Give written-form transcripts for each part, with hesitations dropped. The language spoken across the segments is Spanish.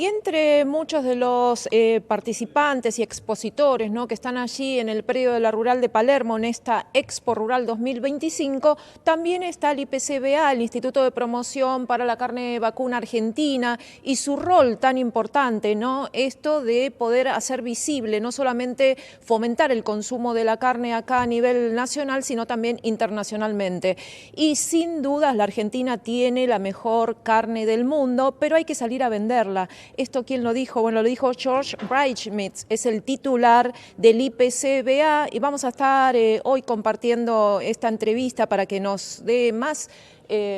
Y entre muchos de los participantes y expositores, ¿no?, que están allí en el predio de la Rural de Palermo, en esta Expo Rural 2025, también está el IPCBA, el Instituto de Promoción para la Carne Vacuna Argentina, y su rol tan importante, ¿no? Esto de poder hacer visible, no solamente fomentar el consumo de la carne acá a nivel nacional, sino también internacionalmente. Y sin dudas la Argentina tiene la mejor carne del mundo, pero hay que salir a venderla. ¿Esto quién lo dijo? Bueno, lo dijo George Breitschmidt, es el titular del IPCBA, y vamos a estar hoy compartiendo esta entrevista para que nos dé más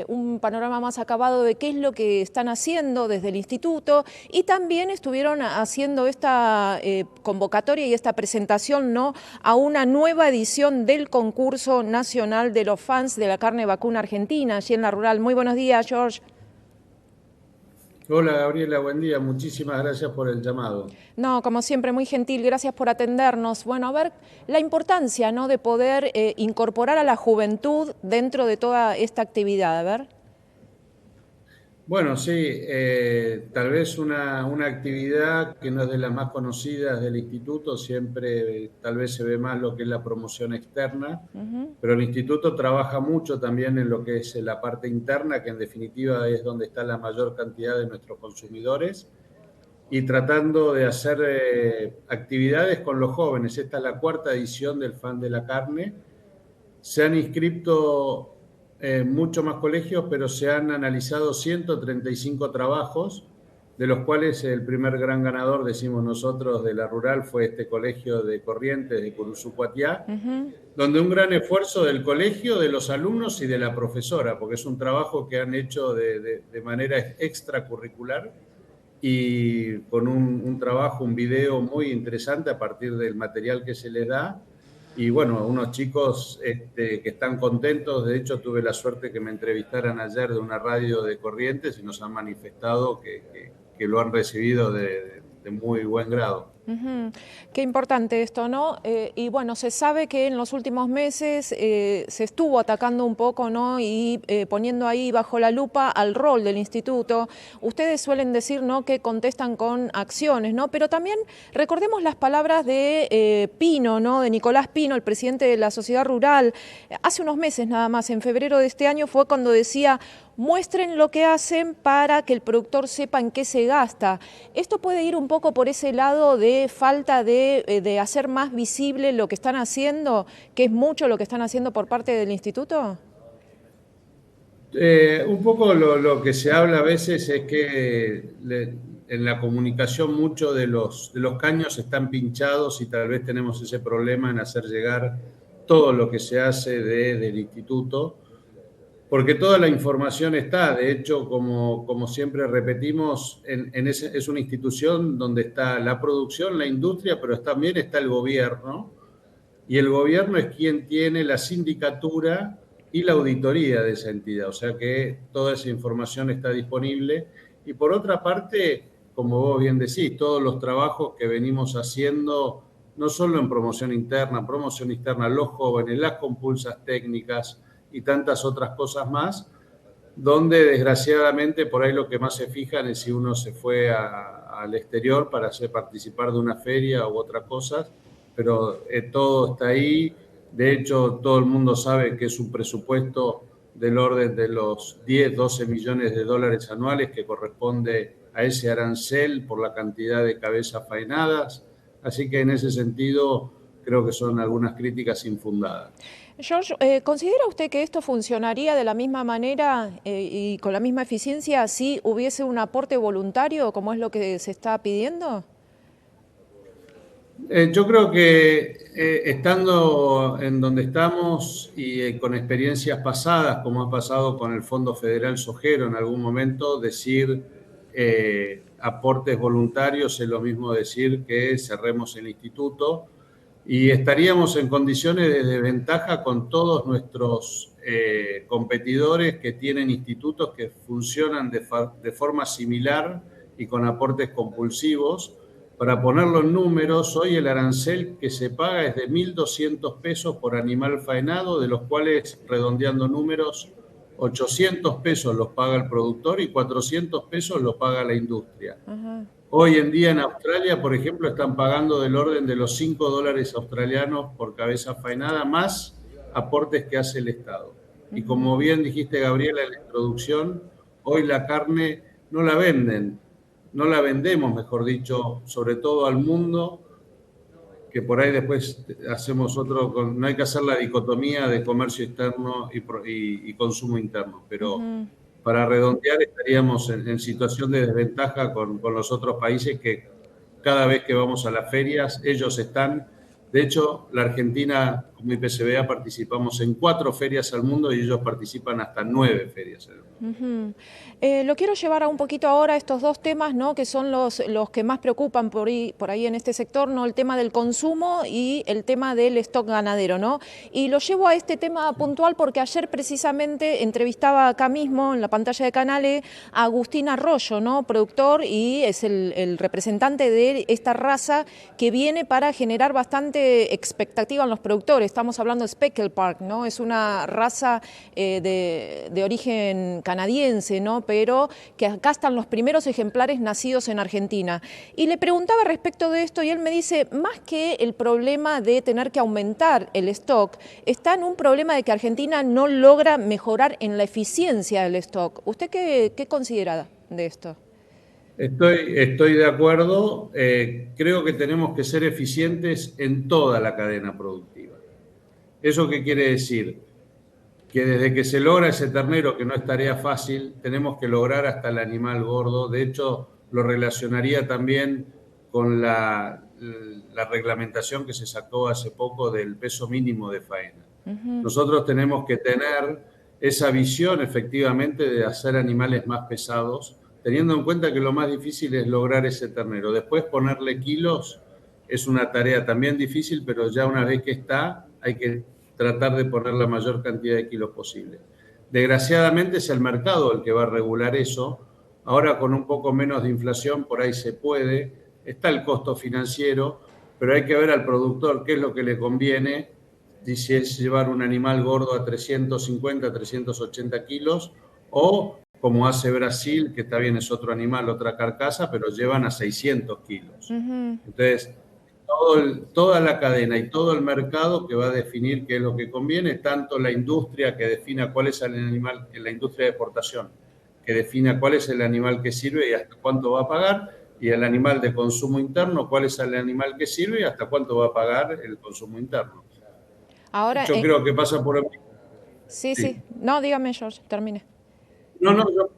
un panorama más acabado de qué es lo que están haciendo desde el instituto, y también estuvieron haciendo esta convocatoria y esta presentación, ¿no?, a una nueva edición del concurso nacional de los fans de la carne vacuna argentina, allí en la Rural. Muy buenos días, George. Hola Gabriela, buen día. Muchísimas gracias por el llamado. No, como siempre, muy gentil, gracias por atendernos. Bueno, a ver, la importancia, ¿no?, de poder incorporar a la juventud dentro de toda esta actividad, a ver. Bueno, sí, tal vez una actividad que no es de las más conocidas del instituto, siempre tal vez se ve más lo que es la promoción externa, pero el instituto trabaja mucho también en lo que es la parte interna, que en definitiva es donde está la mayor cantidad de nuestros consumidores, y tratando de hacer actividades con los jóvenes. Esta es la cuarta edición del Fan de la Carne. Se han inscrito mucho más colegios, pero se han analizado 135 trabajos, de los cuales el primer gran ganador, decimos nosotros, de la Rural fue este colegio de Corrientes, de Curuzú-Cuatiá, donde un gran esfuerzo del colegio, de los alumnos y de la profesora, porque es un trabajo que han hecho de manera extracurricular y con un trabajo, un video muy interesante a partir del material que se les da. Y bueno, unos chicos que están contentos. De hecho, tuve la suerte que me entrevistaran ayer de una radio de Corrientes y nos han manifestado que lo han recibido de muy buen grado. Qué importante esto, ¿no? Y bueno, se sabe que en los últimos meses se estuvo atacando un poco, ¿no?, y poniendo ahí bajo la lupa al rol del instituto. Ustedes suelen decir, ¿no?, que contestan con acciones, ¿no? Pero también recordemos las palabras de Pino, ¿no?, de Nicolás Pino, el presidente de la Sociedad Rural. Hace unos meses nada más, en febrero de este año, fue cuando decía: muestren lo que hacen para que el productor sepa en qué se gasta. ¿Esto puede ir un poco por ese lado de falta de hacer más visible lo que están haciendo, que es mucho lo que están haciendo por parte del instituto? Un poco lo que se habla a veces es que en la comunicación mucho de los caños están pinchados y tal vez tenemos ese problema en hacer llegar todo lo que se hace del instituto, porque toda la información está. De hecho, como siempre repetimos, es una institución donde está la producción, la industria, pero también está el gobierno, y el gobierno es quien tiene la sindicatura y la auditoría de esa entidad, o sea que toda esa información está disponible. Y por otra parte, como vos bien decís, todos los trabajos que venimos haciendo, no solo en promoción externa, los jóvenes, las compulsas técnicas y tantas otras cosas más, donde desgraciadamente por ahí lo que más se fijan es si uno se fue al exterior para hacer participar de una feria u otra cosa, pero todo está ahí. De hecho, todo el mundo sabe que es un presupuesto del orden de los 10, 12 millones de dólares anuales que corresponde a ese arancel por la cantidad de cabezas faenadas. Así que en ese sentido creo que son algunas críticas infundadas. George, ¿considera usted que esto funcionaría de la misma manera y con la misma eficiencia si hubiese un aporte voluntario, como es lo que se está pidiendo? Yo creo que estando en donde estamos y con experiencias pasadas, como ha pasado con el Fondo Federal Sojero en algún momento, decir aportes voluntarios es lo mismo decir que cerremos el instituto, y estaríamos en condiciones de desventaja con todos nuestros competidores que tienen institutos que funcionan de forma similar y con aportes compulsivos. Para ponerlo en números, hoy el arancel que se paga es de 1.200 pesos por animal faenado, de los cuales, redondeando números, 800 pesos los paga el productor y 400 pesos los paga la industria. Ajá. Hoy en día en Australia, por ejemplo, están pagando del orden de los 5 dólares australianos por cabeza faenada, más aportes que hace el Estado. Y como bien dijiste, Gabriela, en la introducción, hoy la carne no la venden, no la vendemos, mejor dicho, sobre todo al mundo, que por ahí después hacemos otro, no hay que hacer la dicotomía de comercio externo y consumo interno, pero para redondear estaríamos en situación de desventaja con los otros países que cada vez que vamos a las ferias, ellos están. De hecho, la Argentina, como IPCBA, participamos en 4 ferias al mundo y ellos participan hasta 9 ferias al mundo. Lo quiero llevar a un poquito ahora estos dos temas, ¿no? Que son los que más preocupan por ahí en este sector, ¿no? El tema del consumo y el tema del stock ganadero, ¿no? Y lo llevo a este tema puntual porque ayer precisamente entrevistaba acá mismo en la pantalla de Canale a Agustín Arroyo, ¿no? Productor, y es el representante de esta raza que viene para generar bastante expectativa en los productores. Estamos hablando de Speckle Park, ¿no? Es una raza de origen canadiense, ¿no? Pero que acá están los primeros ejemplares nacidos en Argentina. Y le preguntaba respecto de esto y él me dice, más que el problema de tener que aumentar el stock, está en un problema de que Argentina no logra mejorar en la eficiencia del stock. ¿Usted qué considera de esto? Estoy de acuerdo. Creo que tenemos que ser eficientes en toda la cadena productiva. ¿Eso qué quiere decir? Que desde que se logra ese ternero, que no es tarea fácil, tenemos que lograr hasta el animal gordo. De hecho, lo relacionaría también con la reglamentación que se sacó hace poco del peso mínimo de faena. Nosotros tenemos que tener esa visión efectivamente de hacer animales más pesados, teniendo en cuenta que lo más difícil es lograr ese ternero. Después ponerle kilos es una tarea también difícil, pero ya una vez que está, hay que tratar de poner la mayor cantidad de kilos posible. Desgraciadamente es el mercado el que va a regular eso. Ahora con un poco menos de inflación por ahí se puede. Está el costo financiero, pero hay que ver al productor qué es lo que le conviene, si es llevar un animal gordo a 350, 380 kilos, o como hace Brasil, que está bien, es otro animal, otra carcasa, pero llevan a 600 kilos. Entonces, toda la cadena y todo el mercado que va a definir qué es lo que conviene, tanto la industria que defina cuál es el animal, la industria de exportación, que defina cuál es el animal que sirve y hasta cuánto va a pagar, y el animal de consumo interno, cuál es el animal que sirve y hasta cuánto va a pagar el consumo interno. Ahora, Yo creo que pasa por... Sí. No, dígame, George, termine. No, yo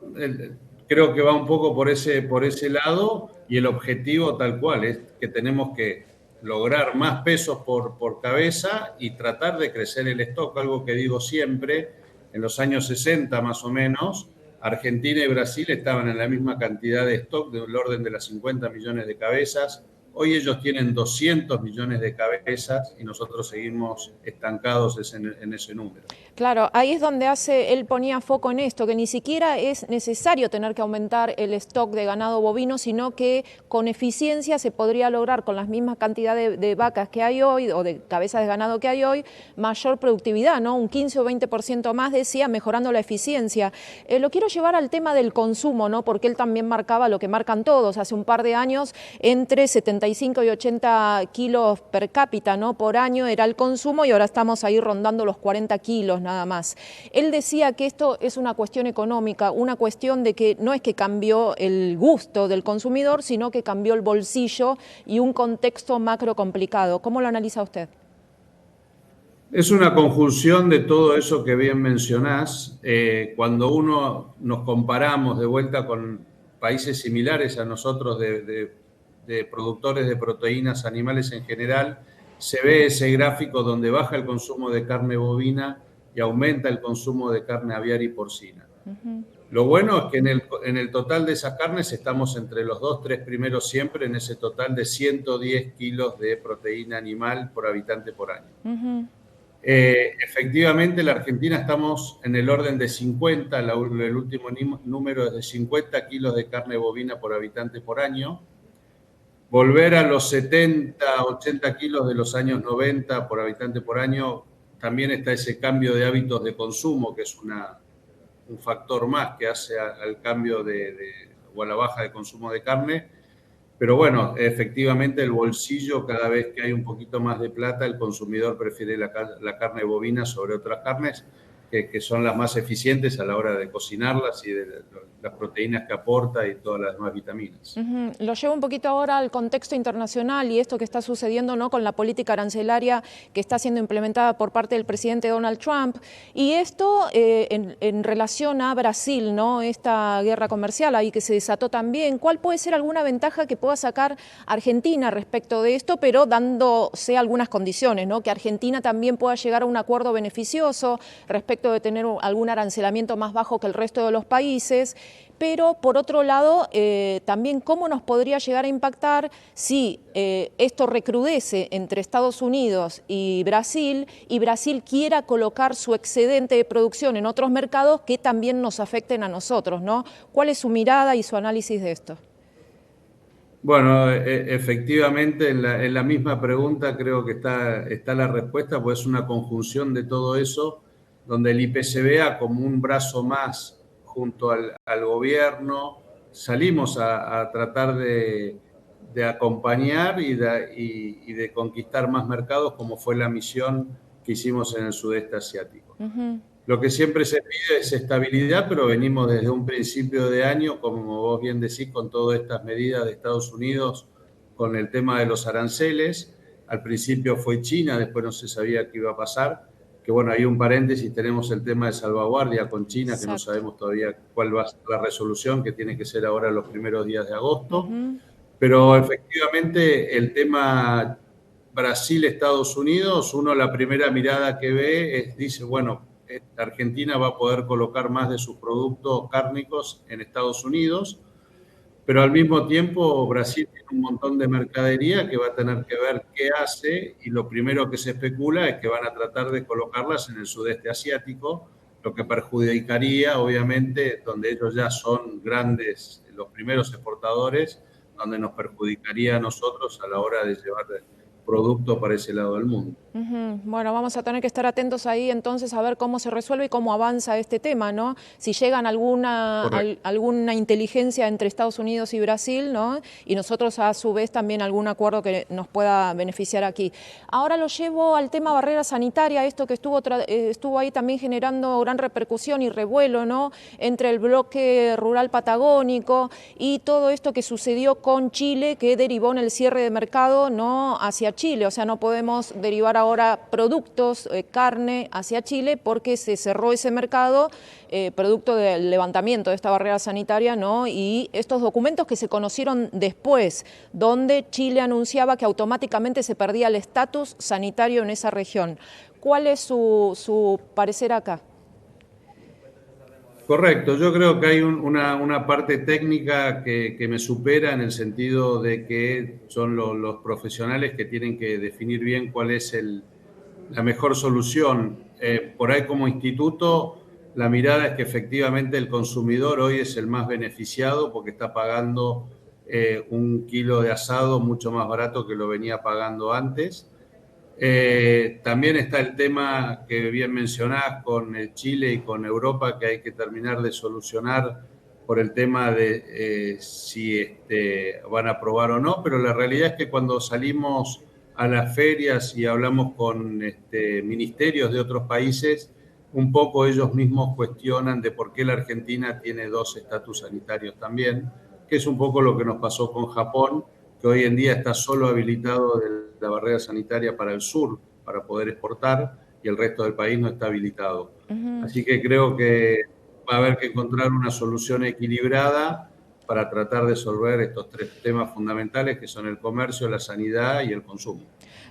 creo que va un poco por ese lado, y el objetivo tal cual es que tenemos que lograr más pesos por cabeza y tratar de crecer el stock, algo que digo siempre. En los años 60 más o menos, Argentina y Brasil estaban en la misma cantidad de stock, del orden de las 50 millones de cabezas. Hoy ellos tienen 200 millones de cabezas y nosotros seguimos estancados en ese número. Claro, ahí es donde él ponía foco en esto, que ni siquiera es necesario tener que aumentar el stock de ganado bovino, sino que con eficiencia se podría lograr con las mismas cantidades de vacas que hay hoy o de cabezas de ganado que hay hoy, mayor productividad, ¿no? Un 15 o 20% más, decía, mejorando la eficiencia. Lo quiero llevar al tema del consumo, ¿no? Porque él también marcaba lo que marcan todos. Hace un par de años, entre 75 y 80 kilos per cápita, ¿no? Por año era el consumo y ahora estamos ahí rondando los 40 kilos nada más. Él decía que esto es una cuestión económica, una cuestión de que no es que cambió el gusto del consumidor, sino que cambió el bolsillo y un contexto macro complicado. ¿Cómo lo analiza usted? Es una conjunción de todo eso que bien mencionás. Cuando nos comparamos de vuelta con países similares a nosotros de productores de proteínas animales en general, se ve ese gráfico donde baja el consumo de carne bovina y aumenta el consumo de carne aviar y porcina. Lo bueno es que en el total de esas carnes estamos entre los 2-3 primeros siempre en ese total de 110 kilos de proteína animal por habitante por año. Efectivamente, en la Argentina estamos en el orden de 50, el último número es de 50 kilos de carne bovina por habitante por año. Volver a los 70, 80 kilos de los años 90 por habitante por año, también está ese cambio de hábitos de consumo, que es un factor más que hace al cambio o a la baja de consumo de carne. Pero bueno, efectivamente el bolsillo, cada vez que hay un poquito más de plata, el consumidor prefiere la carne bovina sobre otras carnes que son las más eficientes a la hora de cocinarlas y de las proteínas que aporta y todas las demás vitaminas. Lo llevo un poquito ahora al contexto internacional y esto que está sucediendo, ¿no?, con la política arancelaria que está siendo implementada por parte del presidente Donald Trump. Y esto en relación a Brasil, ¿no?, esta guerra comercial ahí que se desató también. ¿Cuál puede ser alguna ventaja que pueda sacar Argentina respecto de esto, pero dándose algunas condiciones, ¿no?, que Argentina también pueda llegar a un acuerdo beneficioso respecto de tener algún arancelamiento más bajo que el resto de los países? Pero, por otro lado, también cómo nos podría llegar a impactar si esto recrudece entre Estados Unidos y Brasil quiera colocar su excedente de producción en otros mercados que también nos afecten a nosotros, ¿no? ¿Cuál es su mirada y su análisis de esto? Bueno, efectivamente, en la misma pregunta creo que está la respuesta, pues es una conjunción de todo eso, donde el IPCBA como un brazo más junto al gobierno, salimos a tratar de acompañar y de conquistar más mercados, como fue la misión que hicimos en el sudeste asiático. Lo que siempre se pide es estabilidad, pero venimos desde un principio de año, como vos bien decís, con todas estas medidas de Estados Unidos, con el tema de los aranceles. Al principio fue China, después no se sabía qué iba a pasar. Que bueno, hay un paréntesis, tenemos el tema de salvaguardia con China, Exacto. que no sabemos todavía cuál va a ser la resolución, que tiene que ser ahora los primeros días de agosto. Pero efectivamente el tema Brasil-Estados Unidos, uno la primera mirada que ve dice, bueno, Argentina va a poder colocar más de sus productos cárnicos en Estados Unidos, pero al mismo tiempo Brasil tiene un montón de mercadería que va a tener que ver qué hace, y lo primero que se especula es que van a tratar de colocarlas en el sudeste asiático, lo que perjudicaría, obviamente, donde ellos ya son grandes, los primeros exportadores, donde nos perjudicaría a nosotros a la hora de llevar producto para ese lado del mundo. Bueno, vamos a tener que estar atentos ahí entonces a ver cómo se resuelve y cómo avanza este tema, ¿no? Si llegan alguna inteligencia entre Estados Unidos y Brasil, ¿no? Y nosotros a su vez también algún acuerdo que nos pueda beneficiar aquí. Ahora lo llevo al tema barrera sanitaria, esto que estuvo ahí también generando gran repercusión y revuelo, ¿no?, entre el bloque rural patagónico y todo esto que sucedió con Chile, que derivó en el cierre de mercado, ¿no?, hacia Chile. O sea, no podemos derivar ahora productos, carne hacia Chile porque se cerró ese mercado producto del levantamiento de esta barrera sanitaria, ¿no? Y estos documentos que se conocieron después, donde Chile anunciaba que automáticamente se perdía el estatus sanitario en esa región. ¿Cuál es su parecer acá? Correcto, yo creo que hay una parte técnica que me supera, en el sentido de que son los profesionales que tienen que definir bien cuál es la mejor solución. Por ahí, como instituto, la mirada es que efectivamente el consumidor hoy es el más beneficiado porque está pagando un kilo de asado mucho más barato que lo venía pagando antes. También está el tema que bien mencionás con Chile y con Europa, que hay que terminar de solucionar por el tema de si van a aprobar o no, pero la realidad es que cuando salimos a las ferias y hablamos con ministerios de otros países, un poco ellos mismos cuestionan de por qué la Argentina tiene dos estatus sanitarios también, que es un poco lo que nos pasó con Japón, que hoy en día está solo habilitado de la barrera sanitaria para el sur, para poder exportar, y el resto del país no está habilitado. Así que creo que va a haber que encontrar una solución equilibrada para tratar de resolver estos tres temas fundamentales, que son el comercio, la sanidad y el consumo.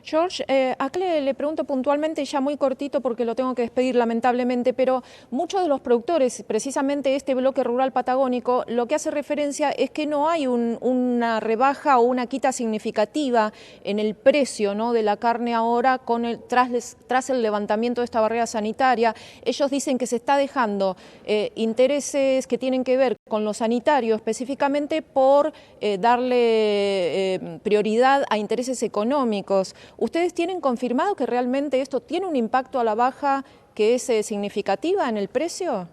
George, acá le pregunto puntualmente, ya muy cortito porque lo tengo que despedir lamentablemente, pero muchos de los productores, precisamente este bloque rural patagónico, lo que hace referencia es que no hay una rebaja o una quita significativa en el precio, ¿no?, de la carne ahora tras el levantamiento de esta barrera sanitaria. Ellos dicen que se está dejando intereses que tienen que ver con lo sanitario específicamente por darle prioridad a intereses económicos. ¿Ustedes tienen confirmado que realmente esto tiene un impacto a la baja que es significativa en el precio?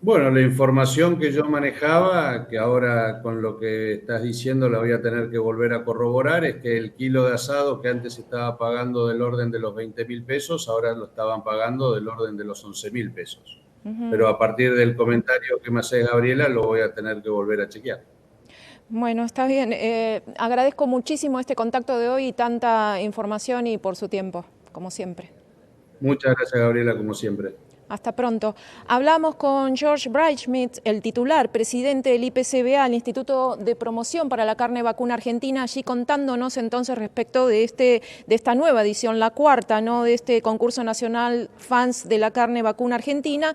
Bueno, la información que yo manejaba, que ahora con lo que estás diciendo la voy a tener que volver a corroborar, es que el kilo de asado que antes estaba pagando del orden de los 20.000 pesos, ahora lo estaban pagando del orden de los 11.000 pesos. Pero a partir del comentario que me hace Gabriela, lo voy a tener que volver a chequear. Bueno, está bien. Agradezco muchísimo este contacto de hoy y tanta información y por su tiempo, como siempre. Muchas gracias, Gabriela, como siempre. Hasta pronto. Hablamos con George Breitschmidt, el titular, presidente del IPCBA, el Instituto de Promoción para la Carne Vacuna Argentina, allí contándonos entonces respecto de esta nueva edición, la cuarta, ¿no?, de este concurso nacional Fans de la Carne Vacuna Argentina.